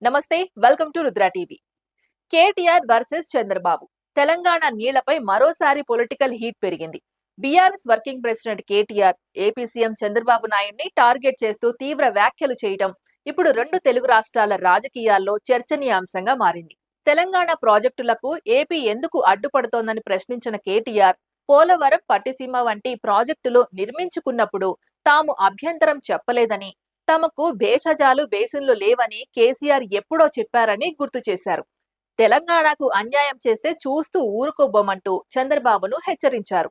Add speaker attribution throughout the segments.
Speaker 1: నమస్తే, welcome to Rudra TV. KTR versus Chandrababu. Telangana నీళ్లపై మరోసారి పొలిటికల్ హీట్ పెరిగింది. BRS working president KTR AP CM Chandrababu నాయుడిని టార్గెట్ చేస్తూ తీవ్ర వ్యాఖ్యలు చేయడం ఇప్పుడు రెండు తెలుగు రాష్ట్రాల రాజకీయాల్లో చర్చనీయాంశంగా మారింది. తెలంగాణ ప్రాజెక్టులకు ఏపీ ఎందుకు అడ్డుపడుతోందని ప్రశ్నించిన కేటీఆర్, పోలవరం, పట్టిసీమ వంటి ప్రాజెక్టులు నిర్మించుకున్నప్పుడు తాము అభ్యంతరం చెప్పలేదని, తమకు భేషజాలు బేసిన్లు లేవని కేసీఆర్ ఎప్పుడో చెప్పారని గుర్తు చేశారు. తెలంగాణకు అన్యాయం చేస్తే చూస్తూ ఊరుకోబోమంటూ చంద్రబాబును హెచ్చరించారు.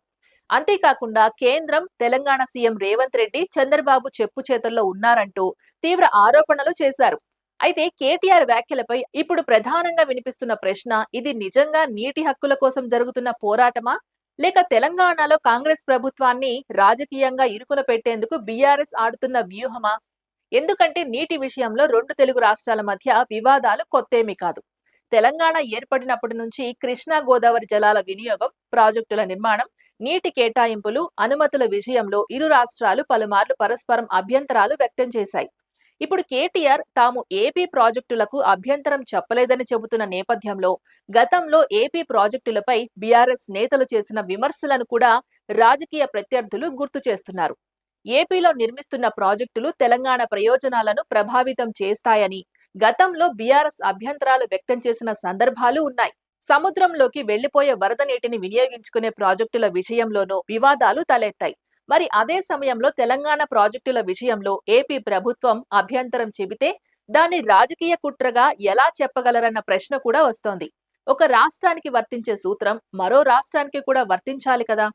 Speaker 1: అంతేకాకుండా కేంద్రం, తెలంగాణ సీఎం రేవంత్ రెడ్డి చంద్రబాబు చెప్పు చేతుల్లో ఉన్నారంటూ తీవ్ర ఆరోపణలు చేశారు. అయితే కేటీఆర్ వ్యాఖ్యలపై ఇప్పుడు ప్రధానంగా వినిపిస్తున్న ప్రశ్న, ఇది నిజంగా నీటి హక్కుల కోసం జరుగుతున్న పోరాటమా, లేక తెలంగాణలో కాంగ్రెస్ ప్రభుత్వాన్ని రాజకీయంగా ఇరుకున పెట్టేందుకు బీఆర్ఎస్ ఆడుతున్న వ్యూహమా? ఎందుకంటే నీటి విషయంలో రెండు తెలుగు రాష్ట్రాల మధ్య వివాదాలు కొత్తేమీ కాదు. తెలంగాణ ఏర్పడినప్పటి నుంచి కృష్ణా గోదావరి జలాల వినియోగం, ప్రాజెక్టుల నిర్మాణం, నీటి కేటాయింపులు, అనుమతుల విషయంలో ఇరు రాష్ట్రాలు పలుమార్లు పరస్పరం అభ్యంతరాలు వ్యక్తం చేశాయి. ఇప్పుడు కేటీఆర్ తాము ఏపీ ప్రాజెక్టులకు అభ్యంతరం చెప్పలేదని చెబుతున్న నేపథ్యంలో గతంలో ఏపీ ప్రాజెక్టులపై బీఆర్ఎస్ నేతలు చేసిన విమర్శలను కూడా రాజకీయ ప్రత్యర్థులు గుర్తు చేస్తున్నారు. ఏపీలో నిర్మిస్తున్న ప్రాజెక్టులు తెలంగాణ ప్రయోజనాలను ప్రభావితం చేస్తాయని గతంలో బీఆర్ఎస్ అభ్యంతరాలు వ్యక్తం చేసిన సందర్భాలు ఉన్నాయి. సముద్రంలోకి వెళ్లిపోయే వరద నీటిని వినియోగించుకునే ప్రాజెక్టుల విషయంలోనూ వివాదాలు తలెత్తాయి. మరి అదే సమయంలో తెలంగాణ ప్రాజెక్టుల విషయంలో ఏపీ ప్రభుత్వం అభ్యంతరం చెబితే దాన్ని రాజకీయ కుట్రగా ఎలా చెప్పగలరన్న ప్రశ్న కూడా వస్తోంది. ఒక రాష్ట్రానికి వర్తించే సూత్రం మరో రాష్ట్రానికి కూడా వర్తించాలి కదా.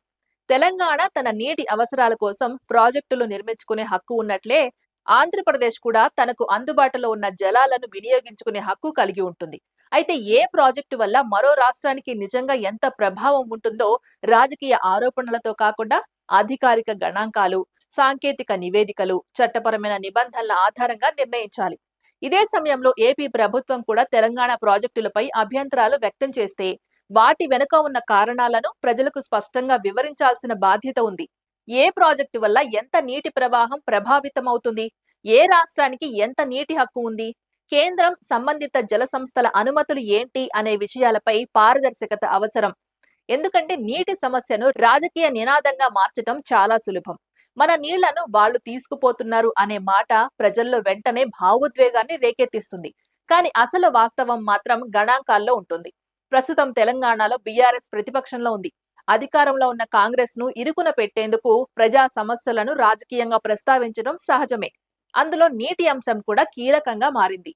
Speaker 1: తెలంగాణ తన నీటి అవసరాల కోసం ప్రాజెక్టులు నిర్మించుకునే హక్కు ఉన్నట్లే ఆంధ్రప్రదేశ్ కూడా తనకు అందుబాటులో ఉన్న జలాలను వినియోగించుకునే హక్కు కలిగి ఉంటుంది. అయితే ఏ ప్రాజెక్టు వల్ల మరో రాష్ట్రానికి నిజంగా ఎంత ప్రభావం ఉంటుందో రాజకీయ ఆరోపణలతో కాకుండా అధికారిక గణాంకాలు, సాంకేతిక నివేదికలు, చట్టపరమైన నిబంధనల ఆధారంగా నిర్ణయించాలి. ఇదే సమయంలో ఏపీ ప్రభుత్వం కూడా తెలంగాణ ప్రాజెక్టులపై అభ్యంతరాలు వ్యక్తం చేస్తే వాటి వెనుక ఉన్న కారణాలను ప్రజలకు స్పష్టంగా వివరించాల్సిన బాధ్యత ఉంది. ఏ ప్రాజెక్టు వల్ల ఎంత నీటి ప్రవాహం ప్రభావితమవుతుంది, ఏ రాష్ట్రానికి ఎంత నీటి హక్కు ఉంది, కేంద్రం, సంబంధిత జల సంస్థల అనుమతులు ఏంటి అనే విషయాలపై పారదర్శకత అవసరం. ఎందుకంటే నీటి సమస్యను రాజకీయ నినాదంగా మార్చటం చాలా సులభం. మన నీళ్లను వాళ్ళు తీసుకుపోతున్నారు అనే మాట ప్రజల్లో వెంటనే భావోద్వేగాన్ని రేకెత్తిస్తుంది. కానీ అసలు వాస్తవం మాత్రం గణాంకాల్లో ఉంటుంది. ప్రస్తుతం తెలంగాణలో బీఆర్ఎస్ ప్రతిపక్షంలో ఉంది. అధికారంలో ఉన్న కాంగ్రెస్ ను ఇరుకున పెట్టేందుకు ప్రజా సమస్యలను రాజకీయంగా ప్రస్తావించడం సహజమే. అందులో నీటి అంశం కూడా కీలకంగా మారింది.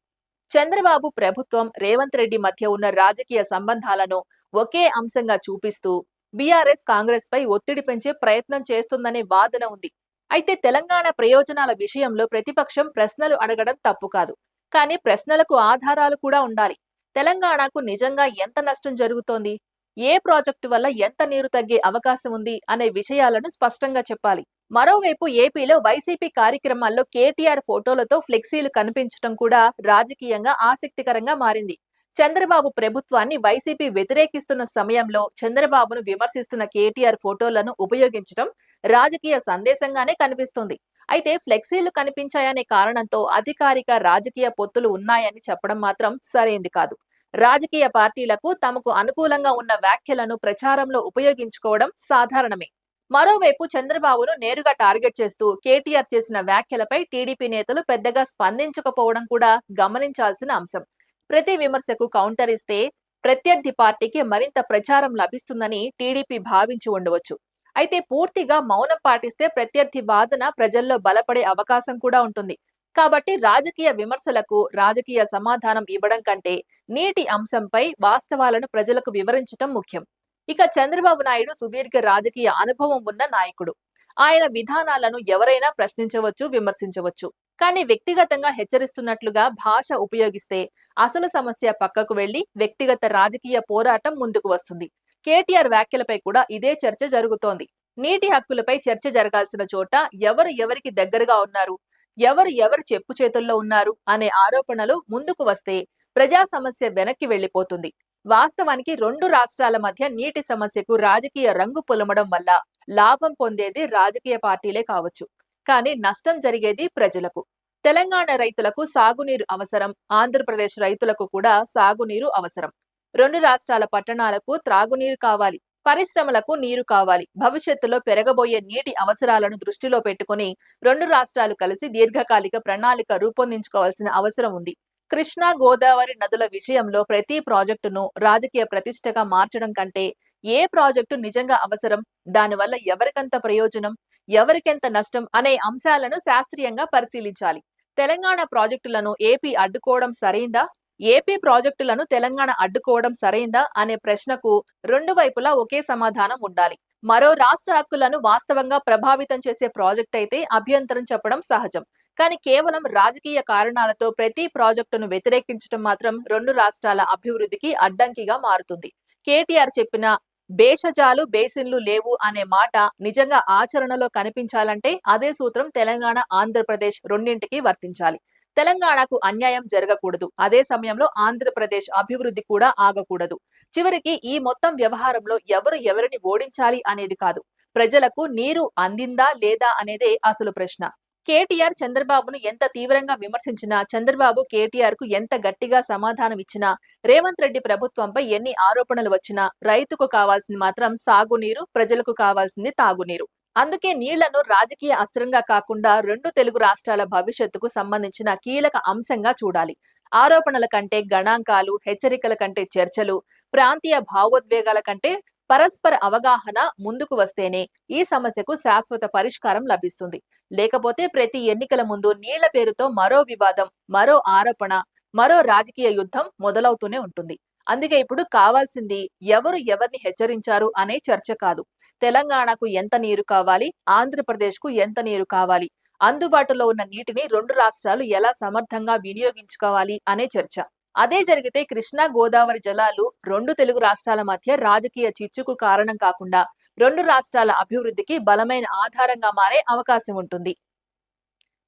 Speaker 1: చంద్రబాబు ప్రభుత్వం, రేవంత్ రెడ్డి మధ్య ఉన్న రాజకీయ సంబంధాలను ఒకే అంశంగా చూపిస్తూ బీఆర్ఎస్ కాంగ్రెస్ పై ఒత్తిడి పెంచే ప్రయత్నం చేస్తుందనే వాదన ఉంది. అయితే తెలంగాణ ప్రయోజనాల విషయంలో ప్రతిపక్షం ప్రశ్నలు అడగడం తప్పు కాదు. కానీ ప్రశ్నలకు ఆధారాలు కూడా ఉండాలి. తెలంగాణకు నిజంగా ఎంత నష్టం జరుగుతోంది, ఏ ప్రాజెక్టు వల్ల ఎంత నీరు తగ్గే అవకాశం ఉంది అనే విషయాలను స్పష్టంగా చెప్పాలి. మరోవైపు ఏపీలో వైసీపీ కార్యక్రమాల్లో కేటీఆర్ ఫోటోలతో ఫ్లెక్సీలు కనిపించడం కూడా రాజకీయంగా ఆసక్తికరంగా మారింది. చంద్రబాబు ప్రభుత్వాన్ని వైసీపీ వ్యతిరేకిస్తున్న సమయంలో చంద్రబాబును విమర్శిస్తున్న కేటీఆర్ ఫోటోలను ఉపయోగించడం రాజకీయ సందేశంగానే కనిపిస్తుంది. అయితే ఫ్లెక్సీలు కనిపించాయనే కారణంతో అధికారిక రాజకీయ పొత్తులు ఉన్నాయని చెప్పడం మాత్రం సరైంది కాదు. రాజకీయ పార్టీలకు తమకు అనుకూలంగా ఉన్న వ్యాఖ్యలను ప్రచారంలో ఉపయోగించుకోవడం సాధారణమే. మరోవైపు చంద్రబాబును నేరుగా టార్గెట్ చేస్తూ కేటీఆర్ చేసిన వ్యాఖ్యలపై టీడీపీ నేతలు పెద్దగా స్పందించకపోవడం కూడా గమనించాల్సిన అంశం. ప్రతి విమర్శకు కౌంటర్ ఇస్తే ప్రత్యర్థి పార్టీకి మరింత ప్రచారం లభిస్తుందని టీడీపీ భావించి ఉండవచ్చు. అయితే పూర్తిగా మౌనం పాటిస్తే ప్రత్యర్థి వాదన ప్రజల్లో బలపడే అవకాశం కూడా ఉంటుంది. కాబట్టి రాజకీయ విమర్శలకు రాజకీయ సమాధానం ఇవ్వడం కంటే నీటి అంశంపై వాస్తవాలను ప్రజలకు వివరించడం ముఖ్యం. ఇక చంద్రబాబు నాయుడు సుదీర్ఘ రాజకీయ అనుభవం ఉన్న నాయకుడు. ఆయన విధానాలను ఎవరైనా ప్రశ్నించవచ్చు, విమర్శించవచ్చు. కానీ వ్యక్తిగతంగా హెచ్చరిస్తున్నట్లుగా భాష ఉపయోగిస్తే అసలు సమస్య పక్కకు వెళ్లి వ్యక్తిగత రాజకీయ పోరాటం ముందుకు వస్తుంది. కేటీఆర్ వ్యాఖ్యలపై కూడా ఇదే చర్చ జరుగుతోంది. నీటి హక్కులపై చర్చ జరగాల్సిన చోట ఎవరు ఎవరికి దగ్గరగా ఉన్నారు, ఎవరు చెప్పు చేతుల్లో ఉన్నారు అనే ఆరోపణలు ముందుకు వస్తే ప్రజా సమస్య వెనక్కి వెళ్లిపోతుంది. వాస్తవానికి రెండు రాష్ట్రాల మధ్య నీటి సమస్యకు రాజకీయ రంగు పొలమడం వల్ల లాభం పొందేది రాజకీయ పార్టీలే కావచ్చు, కానీ నష్టం జరిగేది ప్రజలకు. తెలంగాణ రైతులకు సాగునీరు అవసరం, ఆంధ్రప్రదేశ్ రైతులకు కూడా సాగునీరు అవసరం. రెండు రాష్ట్రాల పట్టణాలకు త్రాగునీరు కావాలి, పరిశ్రమలకు నీరు కావాలి. భవిష్యత్తులో పెరగబోయే నీటి అవసరాలను దృష్టిలో పెట్టుకుని రెండు రాష్ట్రాలు కలిసి దీర్ఘకాలిక ప్రణాళిక రూపొందించుకోవాల్సిన అవసరం ఉంది. కృష్ణా గోదావరి నదుల విషయంలో ప్రతి ప్రాజెక్టును రాజకీయ ప్రతిష్టగా మార్చడం కంటే ఏ ప్రాజెక్టు నిజంగా అవసరం, దానివల్ల ఎవరికంత ప్రయోజనం, ఎవరికెంత నష్టం అనే అంశాలను శాస్త్రీయంగా పరిశీలించాలి. తెలంగాణ ప్రాజెక్టులను ఏపీ అడ్డుకోవడం సరైందా, ఏపీ ప్రాజెక్టులను తెలంగాణ అడ్డుకోవడం సరైందా అనే ప్రశ్నకు రెండు వైపులా ఒకే సమాధానం ఉండాలి. మరో రాష్ట్ర హక్కులను వాస్తవంగా ప్రభావితం చేసే ప్రాజెక్ట్ అయితే అభ్యంతరం చెప్పడం సహజం. కానీ కేవలం రాజకీయ కారణాలతో ప్రతి ప్రాజెక్టును వ్యతిరేకించడం మాత్రం రెండు రాష్ట్రాల అభివృద్ధికి అడ్డంకిగా మారుతుంది. కేటీఆర్ చెప్పిన భేషజాలు బేసిన్లు లేవు అనే మాట నిజంగా ఆచరణలో కనిపించాలంటే అదే సూత్రం తెలంగాణ, ఆంధ్రప్రదేశ్ రెండింటికి వర్తించాలి. తెలంగాణకు అన్యాయం జరగకూడదు, అదే సమయంలో ఆంధ్రప్రదేశ్ అభివృద్ధి కూడా ఆగకూడదు. చివరికి ఈ మొత్తం వ్యవహారంలో ఎవరు ఎవరిని ఓడించాలి అనేది కాదు, ప్రజలకు నీరు అందిందా లేదా అనేదే అసలు ప్రశ్న. కేటీఆర్ చంద్రబాబును ఎంత తీవ్రంగా విమర్శించినా, చంద్రబాబు కేటీఆర్ కు ఎంత గట్టిగా సమాధానం ఇచ్చినా, రేవంత్ రెడ్డి ప్రభుత్వంపై ఎన్ని ఆరోపణలు వచ్చినా రైతుకు కావాల్సింది మాత్రం సాగునీరు, ప్రజలకు కావాల్సింది తాగునీరు. అందుకే నీళ్లను రాజకీయ అస్త్రంగా కాకుండా రెండు తెలుగు రాష్ట్రాల భవిష్యత్తుకు సంబంధించిన కీలక అంశంగా చూడాలి. ఆరోపణల కంటే గణాంకాలు, హెచ్చరికల కంటే చర్చలు, ప్రాంతీయ భావోద్వేగాల కంటే పరస్పర అవగాహన ముందుకు వస్తేనే ఈ సమస్యకు శాశ్వత పరిష్కారం లభిస్తుంది. లేకపోతే ప్రతి ఎన్నికల ముందు నీళ్ల పేరుతో మరో వివాదం, మరో ఆరోపణ, మరో రాజకీయ యుద్ధం మొదలవుతూనే ఉంటుంది. అందుకే ఇప్పుడు కావాల్సింది ఎవరు ఎవరిని హెచ్చరించారు అనే చర్చ కాదు, తెలంగాణకు ఎంత నీరు కావాలి, ఆంధ్రప్రదేశ్ కు ఎంత నీరు కావాలి, అందుబాటులో ఉన్న నీటిని రెండు రాష్ట్రాలు ఎలా సమర్థంగా వినియోగించుకోవాలి అనే చర్చ. అదే జరిగితే కృష్ణా గోదావరి జలాలు రెండు తెలుగు రాష్ట్రాల మధ్య రాజకీయ చిచ్చుకు కారణం కాకుండా రెండు రాష్ట్రాల అభివృద్ధికి బలమైన ఆధారంగా మారే అవకాశం ఉంటుంది.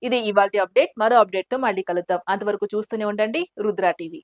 Speaker 1: ఇది ఇవాల్టి అప్డేట్. మరో అప్డేట్ తో మళ్ళీ కలుద్దాం. అంతవరకు చూస్తూనే ఉండండి రుద్ర టీవీ.